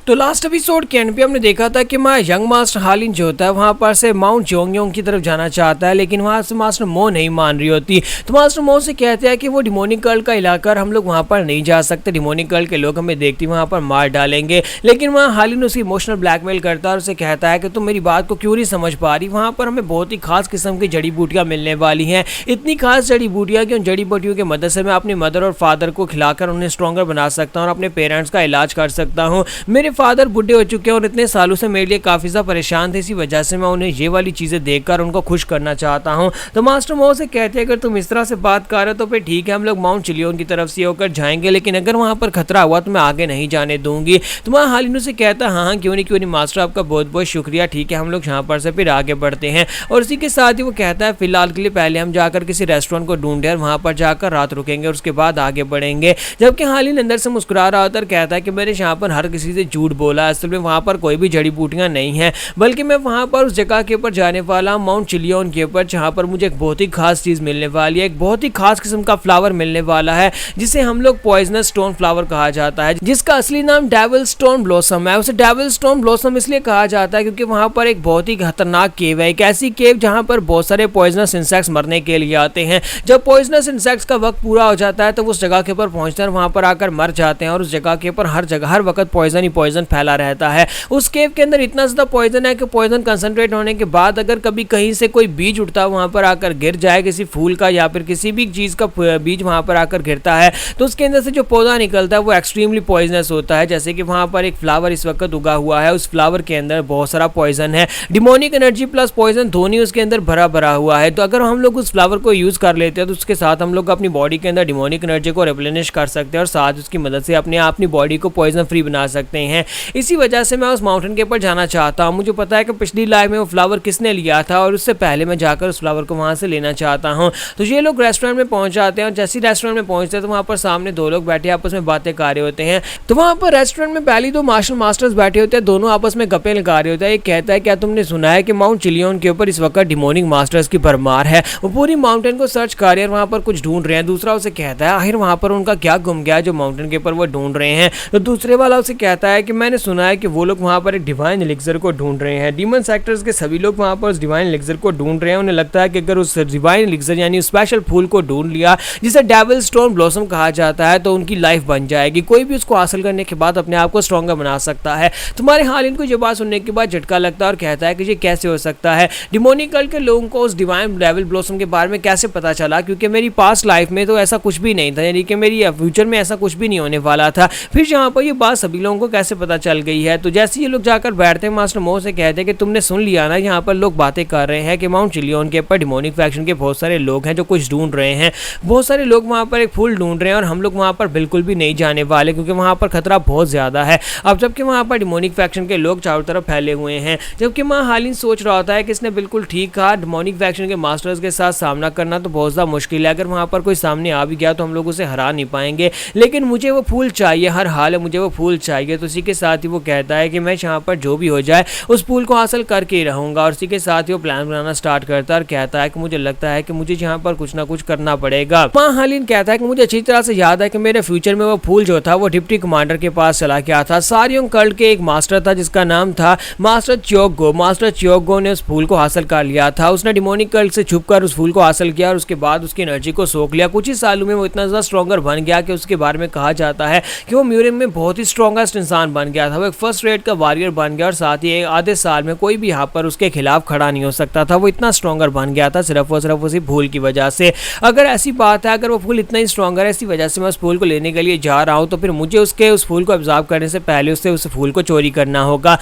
तो last episode के and पे हमने देखा था कि यंग मास्टर हालिन जो होता है वहाँ पर से माउंट जोंगयोंग की तरफ जाना चाहता है, लेकिन वहाँ से मास्टर मो नहीं मान रही होती। तो मास्टर मो से कहते हैं कि वो डिमोनिक गर्ल का इलाका, हम लोग वहाँ पर नहीं जा सकते, डिमोनिक गर्ल के लोग हमें देखते वहाँ पर मार डालेंगे। लेकिन वहाँ हालिन उसे इमोशनल ब्लैकमेल करता है और उसे कहता है कि तुम मेरी बात को क्यों नहीं समझ पा रही, वहाँ पर हमें बहुत ही खास किस्म की जड़ी बूटियाँ मिलने वाली हैं, इतनी खास जड़ी बूटियाँ कि उन जड़ी बूटियों की मदद से मैं अपनी मदर और फादर को खिलाकर उन्हें स्ट्रॉन्गर बना सकता हूँ और अपने पेरेंट्स का इलाज कर सकता हूँ। मेरे फादर बुढ़े हो चुके हैं और इतने सालों से मेरे लिए काफ़ी ज़्यादा परेशान थे, इसी वजह से मैं उन्हें ये वाली चीज़ें देखकर उनको खुश करना चाहता हूँ। तो मास्टर मो से कहते हैं अगर तुम इस तरह से बात कर रहे हो तो फिर ठीक है, हम लोग माउंट चिलियोन की तरफ से होकर जाएंगे, लेकिन अगर वहाँ पर खतरा हुआ तो मैं आगे नहीं जाने दूंगी। तो वहाँ हालिन से कहता है हाँ क्यों नहीं मास्टर, आपका बहुत बहुत शुक्रिया, ठीक है हम लोग यहाँ पर से फिर आगे बढ़ते हैं। और इसी के साथ ही वो कहता है फिलहाल के लिए पहले हम जाकर किसी रेस्टोरेंट को ढूंढे और वहाँ पर जाकर रात रुकेंगे और उसके बाद आगे बढ़ेंगे। जबकि हालिन अंदर से मुस्कुरा रहा होता है और कहता है कि मैंने यहाँ पर हर किसी से झूठ बोला, असल में वहाँ पर कोई भी जड़ी बूटियाँ नहीं है, बल्कि मैं वहाँ पर उस जगह के ऊपर जाने वाला हूँ माउंट चिलियोन के ऊपर, जहाँ पर मुझे एक बहुत ही खास चीज़ मिलने वाली है, एक बहुत ही खास किस्म का फ्लावर मिलने वाला है जिसे हम लोग पॉइजनस स्टोन फ्लावर कहा जाता है, जिसका असली नाम डेविल स्टोन ब्लॉसम है। उसे डेविल स्टोन ब्लॉसम इसलिए कहा जाता है क्योंकि वहाँ पर एक बहुत ही खतरनाक केव है, एक ऐसी केव जहाँ पर बहुत सारे पॉइजनस इंसेक्ट्स मरने के लिए आते हैं। जब पॉइजनस इंसेक्ट्स का वक्त पूरा हो जाता है तो उस जगह के ऊपर पहुँचते हैं, वहाँ पर आकर मर जाते हैं और उस जगह के ऊपर हर वक्त पॉइजन ही पॉइजन फैला रहता है। उस केव के अंदर इतना ज़्यादा पॉइजन है कि पॉइजन कंसंट्रेट होने के बाद अगर कभी कहीं से कोई बीज उठता है वहाँ पर आकर गिर जाए, किसी फूल का या फिर किसी भी चीज़ का बीज वहाँ पर आकर गिरता है, तो उसके अंदर से जो पौधा निकलता है वो एक्सट्रीमली पॉइजनस होता है। जैसे कि वहाँ पर एक फ्लावर इस वक्त उगा हुआ है, उस फ्लावर के अंदर बहुत सारा पॉइजन है, डिमोनिक एनर्जी प्लस पॉइजन दोनों उसके अंदर भरा हुआ है। तो अगर हम लोग उस फ्लावर को यूज़ कर लेते हैं तो उसके साथ हम लोग अपनी बॉडी के अंदर डिमोनिक एनर्जी को रिप्लेनिश कर सकते हैं और साथ उसकी मदद से अपनी बॉडी को पॉइजन फ्री बना सकते हैं। इसी वजह से मैं उस माउंटेन के ऊपर जाना चाहता हूँ। मुझे पता है कि पिछली लाइफ में वो फ्लावर किसने लिया था और उससे पहले मैं जाकर उस फ्लावर को वहाँ से लेना चाहता हूँ। तो ये लोग रेस्टोरेंट में पहुँच जाते हैं और जैसे रेस्टोरेंट में पहुँचते हैं तो वहाँ पर सामने दो लोग बैठे आपस में बातें कर रहे होते हैं। तो वहाँ पर रेस्टोरेंट में पहली दो मार्शल मास्टर्स बैठे होते हैं, दोनों आपस में गप्पे लगा रहे होते हैं। एक कहता है क्या तुमने सुना है कि माउंट चिलियोन के ऊपर इस वक्त डिमोनिक मास्टर्स की भरमार है, वो पूरी माउंटेन को सर्च कर रहे हैं, वहाँ पर कुछ ढूंढ रहे हैं। दूसरा उसे कहता है आखिर वहाँ पर उनका क्या गुम गया जो माउंटेन के ऊपर वो ढूंढ रहे हैं। तो दूसरे वाला उसे कहता है कि मैंने सुना है कि वो लोग वहाँ पर एक डिवाइन एलिक्सर को ढूंढ रहे हैं, डीमन सेक्टर्स के सभी लोग वहाँ पर उस डिवाइन एलिक्सर को ढूंढ रहे हैं। उन्हें लगता है कि अगर उस डिवाइन एलिक्सर यानी स्पेशल फूल को ढूंढ लिया जिसे डेविल स्टोन ब्लॉसम कहा जाता है तो उनकी लाइफ बन जाएगी, कोई भी उसको हासिल करने के बाद अपने आप को स्ट्रॉन्गर बना सकता है। तुम्हारे हालिन को ये बात सुनने के बाद झटका लगता है और कहता है कि ये कैसे हो सकता है, डिमोनिक गर्ल के लोगों को उस डिवाइन डेविल ब्लॉसम के बारे में कैसे पता चला, क्योंकि मेरी पास्ट लाइफ में तो ऐसा कुछ भी नहीं था, यानी कि मेरी फ्यूचर में ऐसा कुछ भी नहीं होने वाला था, फिर यहाँ पर ये बात सभी लोगों को कैसे पता चल गई है। तो जैसे ये लोग जाकर बैठते हैं मास्टर मो से कहते हैं कि तुमने सुन लिया ना, यहाँ पर लोग बातें कर रहे हैं कि माउंट चिलियोन के ऊपर डिमोनिक फैक्शन के बहुत सारे लोग हैं जो कुछ ढूंढ रहे हैं, बहुत सारे लोग वहाँ पर एक फूल ढूंढ रहे हैं और हम लोग वहाँ पर बिल्कुल भी नहीं जाने वाले क्योंकि वहाँ पर खतरा बहुत ज़्यादा है। अब जबकि वहाँ पर डिमोनिक फैक्शन के लोग चारों तरफ फैले हुए हैं, जबकि वहाँ हालिन सोच रहा होता है कि इसने बिल्कुल ठीक कहा, डिमोनिक फैक्शन के मास्टर्स के साथ सामना करना तो बहुत ज़्यादा मुश्किल है, अगर वहाँ पर कोई सामने आ भी गया तो हम लोग उसे हरा नहीं पाएंगे, लेकिन मुझे वो फूल चाहिए, हर हाल है मुझे वो फूल चाहिए। तो इसी के साथ ही वो कहता है कि मैं यहाँ पर जो भी हो जाए उस फूल को हासिल करके ही रहूँगा और इसी के साथ ही वो प्लान बनाना स्टार्ट करता है और कहता है कि मुझे लगता है कि मुझे यहाँ पर कुछ ना कुछ करना पड़ेगा। वहाँ हालिन कहता है कि मुझे अच्छी तरह से याद है कि मेरे फ्यूचर में वो फूल जो था वो डिप्टी कमांडर के पास चला गया था, सारियों कल्ट के एक मास्टर था जिसका नाम था मास्टर च्योगो। मास्टर च्योगो ने उस फूल को हासिल कर लिया था, उसने डिमोनिक कल्ट से छुपकर उस फूल को हासिल किया और उसके बाद उसकी एनर्जी को सोख लिया। कुछ ही सालों में वो इतना ज़्यादा स्ट्रॉन्गर बन गया कि उसके बारे में कहा जाता है कि वो म्यूरियम में बहुत ही स्ट्रॉन्गेस्ट इंसान बन गया था, वो एक फर्स्ट रेट का वॉरियर बन गया और साथ ही आधे साल में कोई भी यहाँ पर उसके खिलाफ खड़ा नहीं हो सकता था, वो इतना स्ट्रॉन्गर बन गया था सिर्फ और सिर्फ उसी फूल की वजह से। अगर ऐसी बात है, अगर वो फूल इतना ही स्ट्रॉन्गर है, इसी वजह से मैं उस फूल को लेने के लिए जा रहा हूँ, तो फिर मुझे उस फूल को ऑब्जर्व करने से पहले उससे उस फूल को चोरी करना होगा।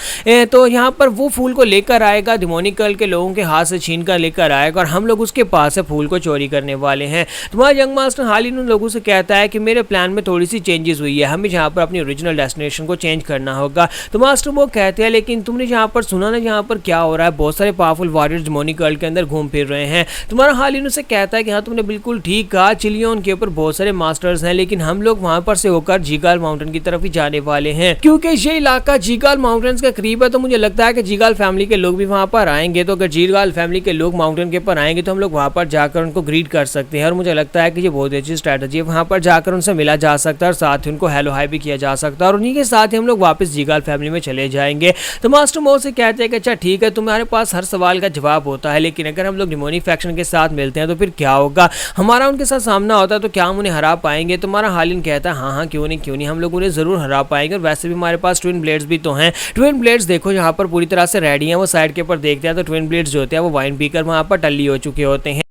तो यहाँ पर वो फूल को लेकर आएगा, डिमोनिक गर्ल के लोगों के हाथ से छीन कर लेकर आएगा और हम लोग उसके पास से फूल को चोरी करने वाले हैं। तुम्हारा यंग मास्टर हालिन उन लोगों से कहता है कि मेरे प्लान में थोड़ी सी चेंजेस हुई है, हमें यहाँ पर अपनी ओरिजिनल डेस्टिनेशन को चेंज करना होगा। तो मास्टर वो कहते हैं लेकिन तुमने यहाँ पर सुना ना यहाँ पर क्या हो रहा है, बहुत सारे पावरफुल वॉरियर्स डिमोनिक गर्ल के अंदर घूम फिर रहे हैं। तुम्हारा हालिन उसे कहता है कि हाँ तुमने बिल्कुल ठीक कहा, चिलियोन के ऊपर बहुत सारे मास्टर्स हैं, लेकिन हम लोग वहाँ पर से होकर जीगाल माउंटेन की तरफ ही जाने वाले हैं क्योंकि ये इलाका जीगाल माउंटेन्स के करीब है। तो मुझे लगता है कि जीगाल फैमिली के लोग भी वहाँ पर आएंगे, तो अगर जीगाल फैमिली के लोग माउंटेन के ऊपर आएंगे तो हम लोग वहाँ पर जाकर उनको ग्रीट कर सकते हैं और मुझे लगता है कि ये बहुत अच्छी स्ट्रैटेजी है, वहाँ पर जाकर उनसे मिला जा सकता है और साथ ही उनको हेलो हाई भी किया जा सकता है और उन्हीं के साथ ही हम लोग वापस जीगाल फैमिली में चले जाएंगे। तो मास्टर मो से कहते हैं कि अच्छा ठीक है, तुम्हारे पास हर सवाल का जवाब होता है, लेकिन अगर हम लोग डेमोनिक फैक्शन के साथ मिलते हैं तो फिर क्या होगा, हमारा उनके साथ सामना होता है तो क्या हम उन्हें हरा पाएंगे। तुम्हारा हालिन कहता है हाँ हाँ क्यों नहीं, हम लोग उन्हें जरूर हरा पाएंगे, और वैसे भी हमारे पास ट्विन ब्लेड्स भी तो हैं। ट्विन ब्लेड्स देखो यहाँ पर पूरी तरह से रेडी हैं, वो साइड के ऊपर देखते हैं तो ट्विन ब्लेड्स जो होते हैं वो वाइन पीकर वहाँ पर टल्ली हो चुके होते हैं।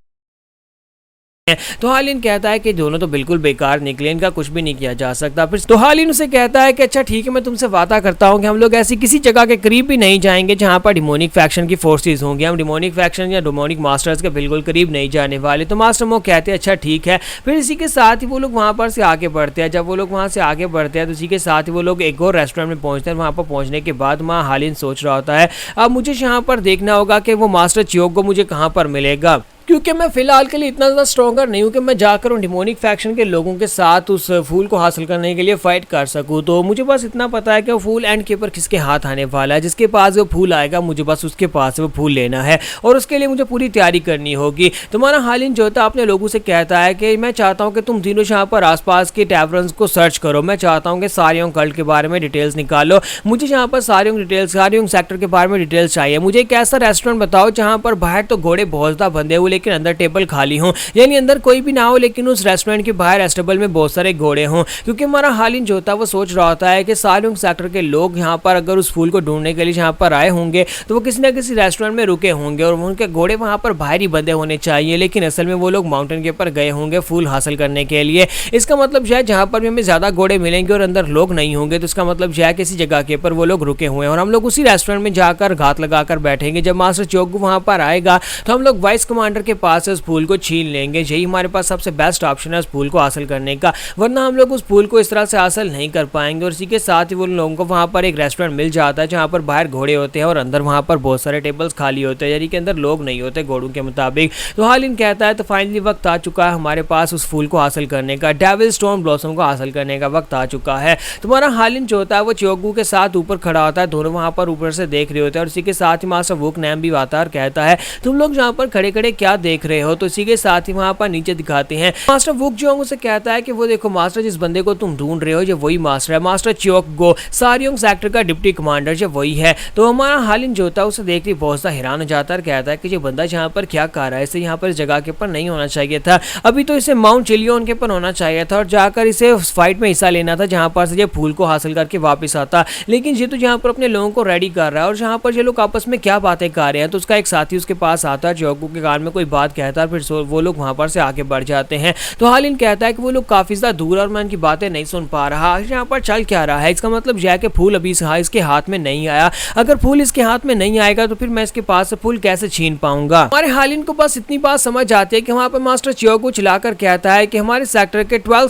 तो हालिन कहता है कि दोनों तो बिल्कुल बेकार निकले, इनका कुछ भी नहीं किया जा सकता। फिर तो हालिन उसे कहता है कि अच्छा ठीक है, मैं तुमसे वादा करता हूँ कि हम लोग ऐसी किसी जगह के करीब भी नहीं जाएंगे जहाँ पर डिमोनिक फैक्शन की फोर्सेस होंगी, हम डिमोनिक फैक्शन या डिमोनिक मास्टर्स के बिल्कुल करीब नहीं जाने वाले। तो मास्टर मो कहते हैं अच्छा ठीक है। फिर इसी के साथ ही वो लोग वहाँ पर से आगे बढ़ते हैं। जब वो लोग वहाँ से आगे बढ़ते हैं तो इसी के साथ ही वो लोग एक और रेस्टोरेंट में पहुँचते हैं। वहाँ पर पहुँचने के बाद वहाँ हालिन सोच रहा होता है अब मुझे यहाँ पर देखना होगा कि वो मास्टर चियोक को मुझे कहाँ पर मिलेगा, क्योंकि मैं फिलहाल के लिए इतना ज़्यादा स्ट्रॉन्गर नहीं हूँ कि मैं जाकर उन डिमोनिक फैक्शन के लोगों के साथ उस फूल को हासिल करने के लिए फाइट कर सकूँ। तो मुझे बस इतना पता है कि वो फूल एंड के ऊपर किसके हाथ आने वाला है, जिसके पास वो फूल आएगा मुझे बस उसके पास से वो फूल लेना है, और उसके लिए मुझे पूरी तैयारी करनी होगी। तुम्हारा हालिन जो था अपने लोगों से कहता है कि मैं चाहता हूँ कि तुम तीनों यहाँ पर आसपास के टैवर्न्स को सर्च करो, मैं चाहता हूँ कि सारियों कल्ट के बारे में डिटेल्स निकालो, मुझे यहाँ पर सारियों सेक्टर के बारे में डिटेल्स चाहिए। मुझे एक ऐसा रेस्टोरेंट बताओ जहाँ पर बाहर तो घोड़े बहुत ज़्यादा बंधे हुए लेकिन अंदर टेबल खाली हो, यानी अंदर कोई भी ना हो लेकिन उस रेस्टोरेंट के बाहर एस्टेबल में बहुत सारे घोड़े हों। क्योंकि हमारा हालिन जो था वो सोच रहा होता है कि सारियों सेक्टर के लोग यहाँ पर अगर उस फूल को ढूंढने के लिए यहाँ पर आए होंगे तो वो किसी न किसी रेस्टोरेंट में रुके होंगे और उनके घोड़े वहाँ पर बाहर ही बंधे होने चाहिए, लेकिन असल में वो लोग माउंटेन के ऊपर गए होंगे फूल हासिल करने के लिए। इसका मतलब यह है जहाँ पर भी हमें ज़्यादा घोड़े मिलेंगे और अंदर लोग नहीं होंगे तो इसका मतलब यह है किसी जगह के ऊपर वो लोग रुके हुए हैं और हम लोग उसी रेस्टोरेंट में जाकर घात लगाकर बैठेंगे। जब मास्टर चियोक वहाँ पर आएगा तो हम लोग वाइस कमांडर के पास उस फूल को छीन लेंगे, यही हमारे पास सबसे बेस्ट ऑप्शन है उस फूल को हासिल करने का, वरना हम लोग उस फूल को इस तरह से हासिल नहीं कर पाएंगे। और इसी के साथ ही वो लोगों को वहाँ पर एक रेस्टोरेंट मिल जाता है जहाँ पर बाहर घोड़े होते हैं और अंदर वहाँ पर बहुत सारे टेबल्स खाली होते हैं, यानी कि अंदर लोग नहीं होते घोड़ों के मुताबिक। तो हालिन कहता है तो फाइनली वक्त आ चुका है हमारे पास उस फूल को हासिल करने का, डेविल स्टोन ब्लॉसम को हासिल करने का वक्त आ चुका है। तुम्हारा हालिन जो होता है वो चियोक के साथ ऊपर खड़ा होता है, दोनों वहाँ पर ऊपर से देख रहे होते हैं और इसी के साथ ही मास्टर वुक नैम भी आता है और कहता है तुम लोग यहाँ पर खड़े खड़े क्या देख रहे हो। तो इसी के साथ ही वहाँ पर नीचे दिखाते हैं मास्टर वुक जोंग उसे कहता है कि वो देखो मास्टर जिस बंदे को तुम ढूंढ रहे हो ये वही मास्टर है, मास्टर चियोक गो सारियोंग सेक्टर का डिप्टी कमांडर ये वही है। तो हमारा हालिन जो होता है उसे देख के बहुत सा हैरान हो जाता है और कहता है कि ये बंदा यहाँ पर क्या कर रहा है, इसे यहाँ पर इस जगह के ऊपर नहीं होना चाहिए था, अभी तो इसे माउंट चिलियन के ऊपर होना चाहिए था और जाकर इसे फाइट में हिस्सा लेना था जहाँ पर से ये फूल को हासिल करके वापस आता, लेकिन ये तो यहाँ पर अपने लोगों को रेडी कर रहा है और जहाँ पर ये लोग आपस में क्या बातें कर रहे हैं। तो उसका एक साथी उसके पास आता है, चियोक के कान में कोई बात कहता है, फिर वो लोग वहाँ पर से आगे बढ़ जाते हैं। तो हालिन कहता है कि वो लोग काफी ज्यादा दूर और मैं उनकी बातें नहीं सुन पा रहा, यहाँ पर चल क्या रहा है। इसका मतलब यह है कि फूल अभी इसके हाथ में नहीं आया, अगर फूल इसके हाथ में नहीं आएगा तो फिर मैं इसके पास से फूल कैसे छीन पाऊंगा। हमारे हालिन को बस इतनी बात समझ आती है कि वहाँ पर मास्टर चियोक को चिल्लाकर कहता है कि हमारे सेक्टर के 12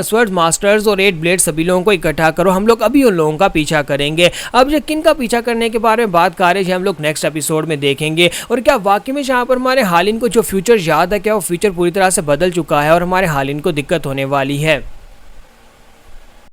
स्वर्ड मास्टर्स और 8 ब्लेड सभी लोगों को इकट्ठा करो, हम लोग अभी उन लोगों का पीछा करेंगे। अब ये किन का पीछा करने के बारे में बात कर रहे हैं हम लोग नेक्स्ट एपिसोड में देखेंगे, और क्या वाकई में यहाँ पर हमारे हालिन को जो फ्यूचर याद है, क्या वो फ्यूचर पूरी तरह से बदल चुका है और हमारे हालिन को दिक्कत होने वाली है।